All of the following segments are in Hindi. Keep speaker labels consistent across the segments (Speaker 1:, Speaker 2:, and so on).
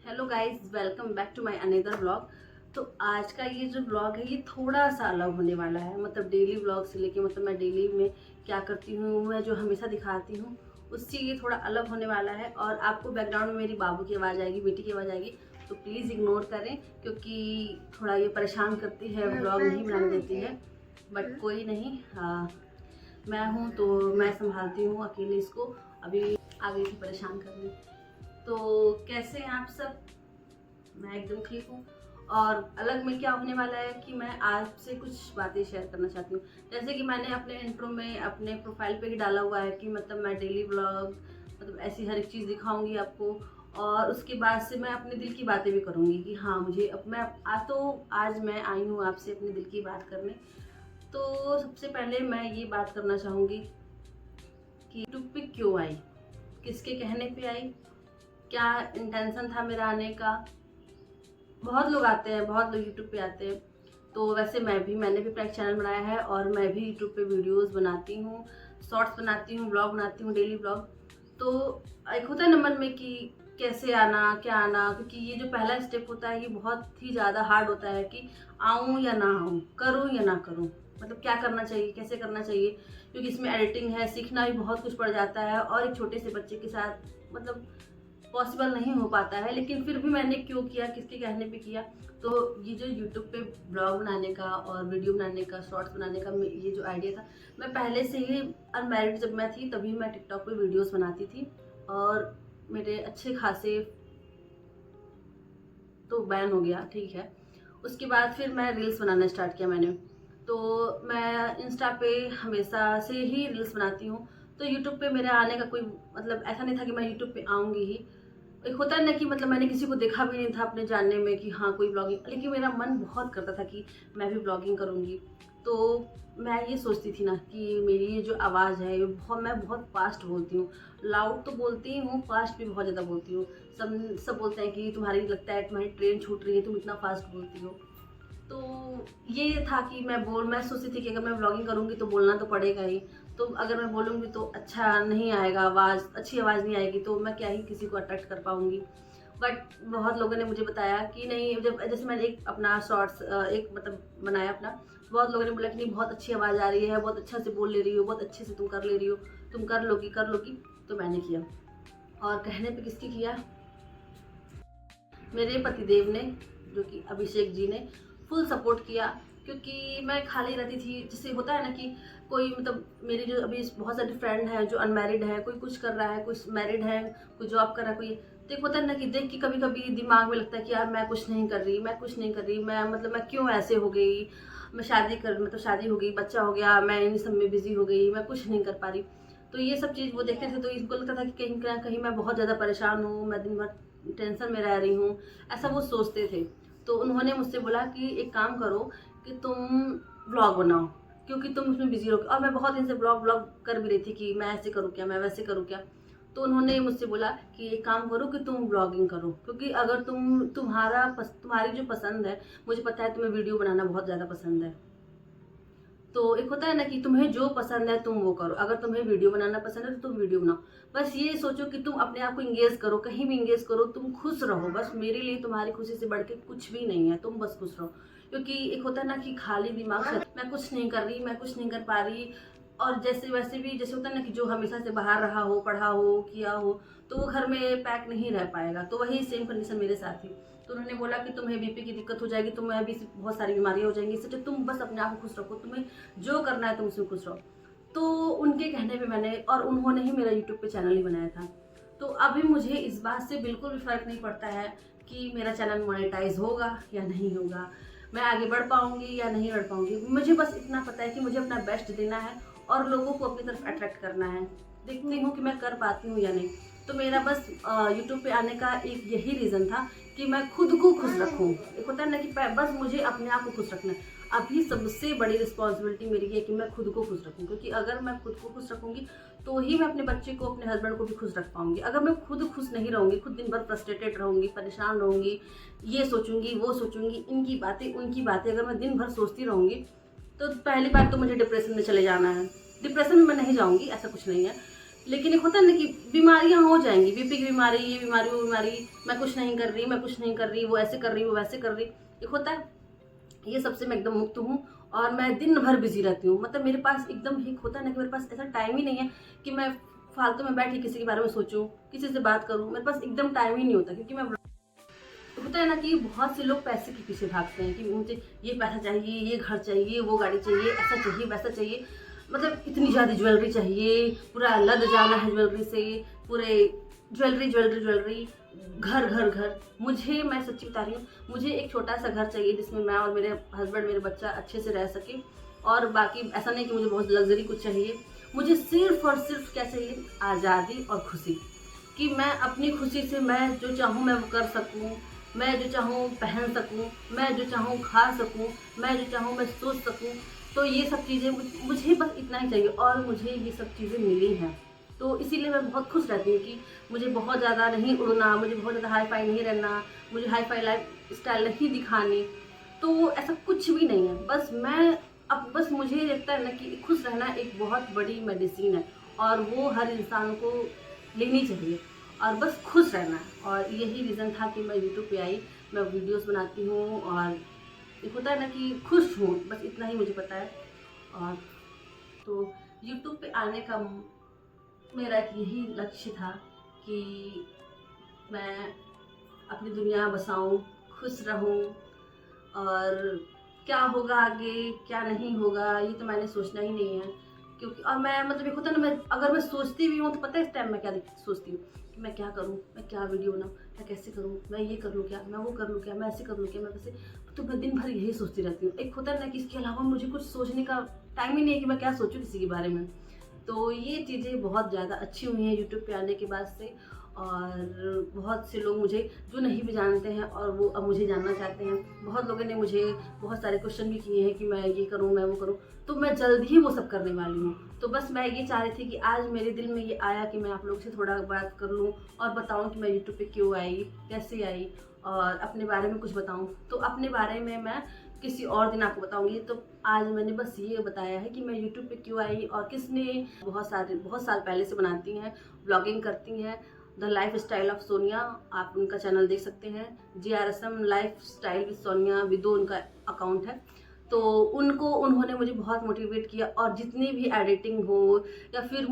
Speaker 1: Hello guys, welcome back to my another blog. तो आज का ये जो ब्लॉग है ये थोड़ा सा अलग होने वाला है। मतलब डेली ब्लॉग से लेके मतलब मैं डेली में क्या करती हूँ, मैं जो हमेशा दिखाती हूँ उससे ये थोड़ा अलग होने वाला है। और आपको बैकग्राउंड में मेरी बाबू की आवाज़ आएगी, बेटी की आवाज़ आएगी, तो प्लीज़ इग्नोर करें क्योंकि थोड़ा ये परेशान करती है, ब्लॉग नहीं बनाने देती है। बट कोई नहीं, मैं हूँ तो मैं संभालती हूँ अकेले इसको। अभी आ गई थी परेशान करने। तो कैसे हैं आप सब? मैं एकदम ठीक हूँ। और अलग में क्या होने वाला है कि मैं आपसे कुछ बातें शेयर करना चाहती हूँ। जैसे कि मैंने अपने इंट्रो में अपने प्रोफाइल पे ही डाला हुआ है कि मतलब मैं डेली ब्लॉग मतलब ऐसी हर एक चीज़ दिखाऊंगी आपको। और उसके बाद से मैं अपने दिल की बातें भी करूँगी कि हाँ मुझे अब मैं आज मैं आई हूँ आपसे अपने दिल की बात करने। तो सबसे पहले मैं ये बात करना चाहूँगी कि यूट्यूब पे क्यों आई, किसके कहने पे आई, क्या इंटेंशन था मेरा आने का। बहुत लोग आते हैं, बहुत लोग यूट्यूब पे आते हैं। तो वैसे मैंने भी अपना एक चैनल बनाया है और मैं भी यूट्यूब पे वीडियोस बनाती हूँ, शॉर्ट्स बनाती हूँ, ब्लॉग बनाती हूँ, डेली ब्लॉग। तो एक होता है ना मन में कि कैसे आना, क्या आना, क्योंकि ये जो पहला स्टेप होता है ये बहुत ही ज़्यादा हार्ड होता है कि आऊँ या ना आऊँ, करूँ या ना करूँ, मतलब क्या करना चाहिए, कैसे करना चाहिए। क्योंकि इसमें एडिटिंग है, सीखना भी बहुत कुछ पड़ जाता है और एक छोटे से बच्चे के साथ मतलब पॉसिबल नहीं हो पाता है। लेकिन फिर भी मैंने क्यों किया, किसके कहने पे किया। तो ये जो यूट्यूब पे ब्लॉग बनाने का और वीडियो बनाने का, शॉर्ट्स बनाने का ये जो आइडिया था, मैं पहले से ही अनमैरिड जब मैं थी तभी मैं टिकटॉक पे वीडियोस बनाती थी और मेरे अच्छे खासे तो बैन हो गया, ठीक है। उसके बाद फिर मैं रील्स बनाना स्टार्ट किया मैंने। तो मैं इंस्टा पे हमेशा से ही रील्स बनाती हूँ। तो यूट्यूब पे मेरे आने का कोई मतलब ऐसा नहीं था कि मैं यूट्यूब पे आऊँगी ही। एक होता है ना कि मतलब मैंने किसी को देखा भी नहीं था अपने जानने में कि हाँ कोई ब्लॉगिंग, लेकिन मेरा मन बहुत करता था कि मैं भी ब्लॉगिंग करूँगी। तो मैं ये सोचती थी ना कि मेरी ये जो आवाज़ है मैं बहुत फास्ट बोलती हूँ। लाउड तो बोलती हूँ, फास्ट भी बहुत ज़्यादा बोलती हूँ। सब बोलते हैं कि तुम्हारी लगता है तुम्हारी ट्रेन छूट रही है, तुम इतना फास्ट बोलती हो। तो ये था कि मैं सोचती थी कि अगर मैं व्लॉगिंग करूँगी तो बोलना तो पड़ेगा ही। तो अगर मैं बोलूँगी तो अच्छा नहीं आएगा, अच्छी आवाज़ नहीं आएगी, तो मैं क्या ही किसी को अट्रैक्ट कर पाऊँगी। बट बहुत लोगों ने मुझे बताया कि नहीं, जब जैसे मैंने एक अपना शॉर्ट्स एक मतलब बनाया अपना, तो बहुत लोगों ने बोला कि नहीं बहुत अच्छी आवाज़ आ रही है, बहुत अच्छा से बोल ले रही हो, बहुत अच्छे से तुम कर ले रही हो, तुम कर लोगी कर लोगी। तो मैंने किया। और कहने पे किसकी किया, मेरे पतिदेव ने, जो कि अभिषेक जी ने फुल सपोर्ट किया। क्योंकि मैं खाली रहती थी, जिससे होता है ना कि कोई मतलब मेरी जो अभी बहुत सारे फ्रेंड हैं जो अनमैरिड हैं, कोई कुछ कर रहा है, कोई मैरिड है, कोई जॉब कर रहा है, कोई तो एक होता है ना कि देख के कभी कभी दिमाग में लगता है कि यार मैं कुछ नहीं कर रही, मैं कुछ नहीं कर रही, मैं मतलब मैं क्यों ऐसे हो गई, मैं शादी हो गई, बच्चा हो गया, मैं इन सब में बिजी हो गई, मैं कुछ नहीं कर पा रही। तो ये सब चीज़ वो देखते थे तो इनको लगता था कि कहीं ना कहीं मैं बहुत ज़्यादा परेशान हूँ, मैं दिन भर टेंशन में रह रही हूँ, ऐसा वो सोचते थे। तो उन्होंने मुझसे बोला कि एक काम करो कि तुम ब्लॉग बनाओ, क्योंकि तुम उसमें बिजी रहोगे। और मैं बहुत दिन से ब्लॉग ब्लॉग कर भी रही थी कि मैं ऐसे करूँ क्या, मैं वैसे करूँ क्या। तो उन्होंने मुझसे बोला कि एक काम करो कि तुम ब्लॉगिंग करो, क्योंकि अगर तुम्हारी जो पसंद है, मुझे पता है तुम्हें वीडियो बनाना बहुत ज़्यादा पसंद है। तो एक होता है ना कि तुम्हें जो पसंद है तुम वो करो। अगर तुम्हें वीडियो बनाना पसंद है तो तुम वीडियो बनाओ। बस ये सोचो कि तुम अपने आप को इंगेज करो, कहीं भी इंगेज करो, तुम खुश रहो। बस मेरे लिए तुम्हारी खुशी से बढ़ के कुछ भी नहीं है, तुम बस खुश रहो। क्योंकि एक होता है ना कि खाली दिमाग से मैं कुछ नहीं कर रही, मैं कुछ नहीं कर पा रही। और जैसे वैसे भी जैसे होता है ना कि जो हमेशा से बाहर रहा हो, पढ़ा हो, किया हो, तो वो घर में पैक नहीं रह पाएगा। तो वही सेम कंडीशन मेरे साथ थी। तो उन्होंने बोला कि तुम्हें बीपी की दिक्कत हो जाएगी, तुम्हें भी बहुत सारी बीमारियां हो जाएंगी, इससे तुम बस अपने आप को खुश रखो, तुम्हें जो करना है तुम उसमें खुश रहो। तो उनके कहने पे मैंने, और उन्होंने ही मेरा यूट्यूब पे चैनल ही बनाया था। तो अभी मुझे इस बात से बिल्कुल भी फर्क नहीं पड़ता है कि मेरा चैनल मोनेटाइज होगा या नहीं होगा, मैं आगे बढ़ पाऊंगी या नहीं बढ़ पाऊंगी। मुझे बस इतना पता है कि मुझे अपना बेस्ट देना है और लोगों को अपनी तरफ अट्रैक्ट करना है। देखती हूँ कि मैं कर पाती हूँ या नहीं। तो मेरा बस यूट्यूब पे आने का एक यही रीज़न था कि मैं खुद को खुश रखूँ। एक होता है ना कि बस मुझे अपने आप को खुश रखना है। अभी सबसे बड़ी रिस्पॉन्सिबिलिटी मेरी है कि मैं खुद को खुश रखूँ, क्योंकि अगर मैं खुद को खुश रखूँगी तो ही मैं अपने बच्चे को, अपने हस्बैंड को भी खुश रख पाऊँगी। अगर मैं खुद खुश नहीं रहूँगी, खुद दिन भर फ्रस्ट्रेटेड रहूँगी, परेशान रहूँगी, ये सोचूंगी वो सोचूंगी, इनकी बातें उनकी बातें अगर मैं दिन भर सोचती रहूँगी, तो पहली बात तो मुझे डिप्रेशन में चले जाना है। डिप्रेशन में मैं नहीं जाऊँगी, ऐसा कुछ नहीं है। लेकिन एक होता है ना कि बीमारियां हो जाएंगी, बीपी की बीमारी, ये बीमारी, वो बीमारी, मैं कुछ नहीं कर रही, मैं कुछ नहीं कर रही, वो ऐसे कर रही, वो वैसे कर रही, एक होता है। ये सबसे मैं एकदम मुक्त हूँ और मैं दिन भर बिजी रहती हूँ। मतलब मेरे पास एकदम एक होता है ना कि मेरे पास ऐसा टाइम ही नहीं है कि मैं फालतू में बैठी किसी के बारे में सोचूं, किसी से बात करूं। मेरे पास एकदम टाइम ही नहीं होता, क्योंकि मैं होता है ना कि बहुत से लोग पैसे के पीछे भागते हैं कि मुझे ये पैसा चाहिए, ये घर चाहिए, वो गाड़ी चाहिए, ऐसा चाहिए, वैसा चाहिए, मतलब इतनी ज़्यादा ज्वेलरी चाहिए, पूरा लद जाना है ज्वेलरी से, पूरे ज्वेलरी ज्वेलरी ज्वेलरी, घर घर घर। मुझे, मैं सच्ची बता रही हूँ, मुझे एक छोटा सा घर चाहिए जिसमें मैं और मेरे हस्बैंड, मेरे बच्चा अच्छे से रह सके। और बाकी ऐसा नहीं कि मुझे बहुत लग्जरी कुछ चाहिए, मुझे सिर्फ और सिर्फ क्या चाहिए, आज़ादी और खुशी। कि मैं अपनी खुशी से मैं जो चाहूँ मैं वो कर सकूँ, मैं जो चाहूँ पहन सकूँ, मैं जो चाहूँ खा सकूँ, मैं जो चाहूँ मैं सोच सकूँ। तो ये सब चीज़ें मुझे बस इतना ही चाहिए, और मुझे ये सब चीज़ें मिली हैं। तो इसीलिए मैं बहुत खुश रहती हूँ कि मुझे बहुत ज़्यादा नहीं उड़ना, मुझे बहुत ज़्यादा हाई फाई नहीं रहना, मुझे हाई फाई लाइफ स्टाइल नहीं दिखानी। तो ऐसा कुछ भी नहीं है। बस मैं अब बस मुझे लगता है ना कि खुश रहना एक बहुत बड़ी मेडिसिन है, और वो हर इंसान को लेनी चाहिए, और बस खुश रहना है। और यही रीज़न था कि मैं यूट्यूब पे आई, मैं वीडियोस बनाती हूँ, और एक होता है ना कि खुश हूँ, बस इतना ही मुझे पता है। और तो यूट्यूब पे आने का मेरा एक यही लक्ष्य था कि मैं अपनी दुनिया बसाऊं, खुश रहूं, और क्या होगा आगे क्या नहीं होगा ये तो मैंने सोचना ही नहीं है। क्योंकि और मैं मतलब एक होता है ना, मैं अगर मैं सोचती भी हूँ तो पता है इस टाइम मैं क्या सोचती हूँ कि मैं क्या करूँ, मैं क्या वीडियो बनाऊँ, मैं कैसे करूँ, मैं ये कर लूँ क्या, मैं वो कर लूँ क्या, मैं ऐसे कर लूँ क्या, मैं वैसे। तो मैं दिन भर यही सोचती रहती हूँ। एक होता है ना कि इसके अलावा मुझे कुछ सोचने का टाइम ही नहीं है कि मैं क्या सोचूँ किसी के बारे में। तो ये चीज़ें बहुत ज़्यादा अच्छी हुई हैं यूट्यूब पे आने के बाद से। और बहुत से लोग मुझे जो नहीं भी जानते हैं और वो अब मुझे जानना चाहते हैं। बहुत लोगों ने मुझे बहुत सारे क्वेश्चन भी किए हैं कि मैं ये करूँ, मैं वो करूँ। तो मैं जल्द ही वो सब करने वाली हूँ। तो बस मैं ये चाह रही थी कि आज मेरे दिल में ये आया कि मैं आप लोगों से थोड़ा बात कर लूँ और बताऊँ कि मैं यूट्यूब पे क्यों आई, कैसे आई, और अपने बारे में कुछ बताऊँ। तो अपने बारे में मैं किसी और दिन आपको बताऊंगी। तो आज मैंने बस ये बताया है कि मैं यूट्यूब पे क्यों आई, और किसने बहुत साल पहले से बनाती हैं, ब्लॉगिंग करती हैं, the lifestyle of Sonia, आप उनका चैनल देख सकते हैं। GRSM lifestyle with Sonia विदो उनका अकाउंट है। तो उन्होंने मुझे बहुत मोटिवेट किया, और जितनी भी एडिटिंग हो या फिर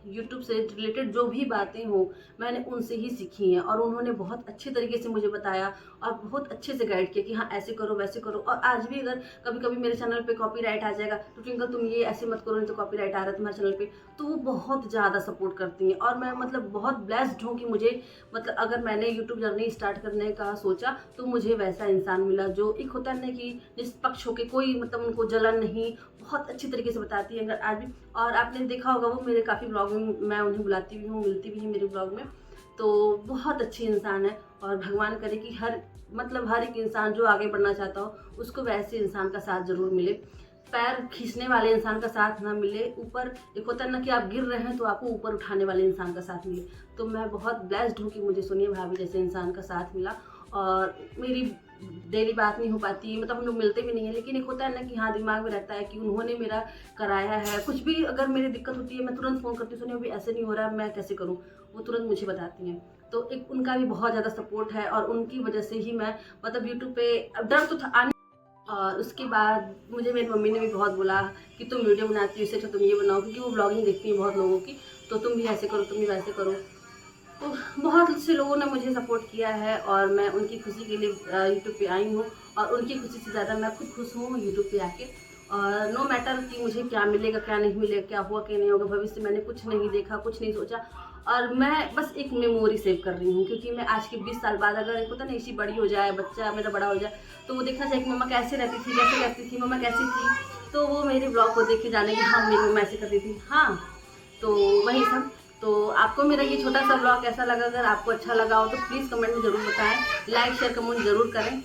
Speaker 1: यूट्यूब से रिलेटेड जो भी बातें हो मैंने उनसे ही सीखी हैं। और उन्होंने बहुत अच्छे तरीके से मुझे बताया और बहुत अच्छे से गाइड किया कि हाँ ऐसे करो वैसे करो। और आज भी अगर कभी कभी मेरे चैनल पे कॉपीराइट आ जाएगा तो ट्विंकल तुम ये ऐसे मत करो, नहीं तो कॉपीराइट आ रहा है तुम्हारे चैनल पे, तो वो बहुत ज़्यादा सपोर्ट करती हैं। और मैं मतलब बहुत ब्लेस्ड हूँ कि मुझे मतलब अगर मैंने यूट्यूब जर्नी स्टार्ट करने का सोचा तो मुझे वैसा इंसान मिला जो एक होता है ना कि निष्पक्ष होकर, कोई मतलब उनको जलन नहीं, बहुत अच्छी तरीके से बताती है। अगर आज भी, और आपने देखा होगा वो मेरे काफ़ी ब्लॉग में मैं उन्हें बुलाती भी हूँ, मिलती भी हूँ मेरे ब्लॉग में। तो बहुत अच्छी इंसान है, और भगवान करे कि हर एक इंसान जो आगे बढ़ना चाहता हो उसको वैसे इंसान का साथ जरूर मिले। पैर खींचने वाले इंसान का साथ ना मिले, ऊपर एक होता है ना कि आप गिर रहे हैं तो आपको ऊपर उठाने वाले इंसान का साथ मिले। तो मैं बहुत ब्लेस्ड हूँ कि मुझे सोनिया भाभी जैसे इंसान का साथ मिला। और मेरी डेली बात नहीं हो पाती, मतलब हम लोग मिलते भी नहीं है, लेकिन एक होता है ना कि हाँ दिमाग में रहता है कि उन्होंने मेरा कराया है। कुछ भी अगर मेरी दिक्कत होती है मैं तुरंत फ़ोन करती हूँ, सोनिया अभी ऐसे नहीं हो रहा है, मैं कैसे करूँ, वो तुरंत मुझे बताती हैं। तो एक उनका भी बहुत ज़्यादा सपोर्ट है, और उनकी वजह से ही मैं मतलब यूट्यूब पे डर तो था। और उसके बाद मुझे मेरी मम्मी ने भी बहुत बोला कि तुम वीडियो बनाती हो, इससे अच्छा तुम ये बनाओ, क्योंकि वो ब्लॉगिंग देखती है बहुत लोगों की, तो तुम भी ऐसे करो, तुम भी वैसे करो। तो बहुत से लोगों ने मुझे सपोर्ट किया है, और मैं उनकी खुशी के लिए यूट्यूब पे आई हूँ, और उनकी खुशी से ज़्यादा मैं खुद खुश हूँ यूट्यूब पे आके। और नो मैटर कि मुझे क्या मिलेगा क्या नहीं मिलेगा, क्या हुआ क्या नहीं होगा भविष्य, मैंने कुछ नहीं देखा, कुछ नहीं सोचा, और मैं बस एक मेमोरी सेव कर रही हूँ। क्योंकि मैं आज के 20 साल बाद अगर एक होता ना इसी बड़ी हो जाए, बच्चा मेरा बड़ा हो जाए, तो वो देखना चाहिए कि मम्मा कैसे रहती थी, कैसे करती थी, मम्मा कैसी थी। तो वो मेरे ब्लॉग को देख के जाने कि हाँ मेरी मम्मा ऐसे करती थी। हाँ, तो वही सब। तो आपको मेरा ये छोटा सा ब्लॉग कैसा लगा? अगर आपको अच्छा लगा हो तो प्लीज़ कमेंट में ज़रूर बताएं, लाइक शेयर कमेंट ज़रूर करें।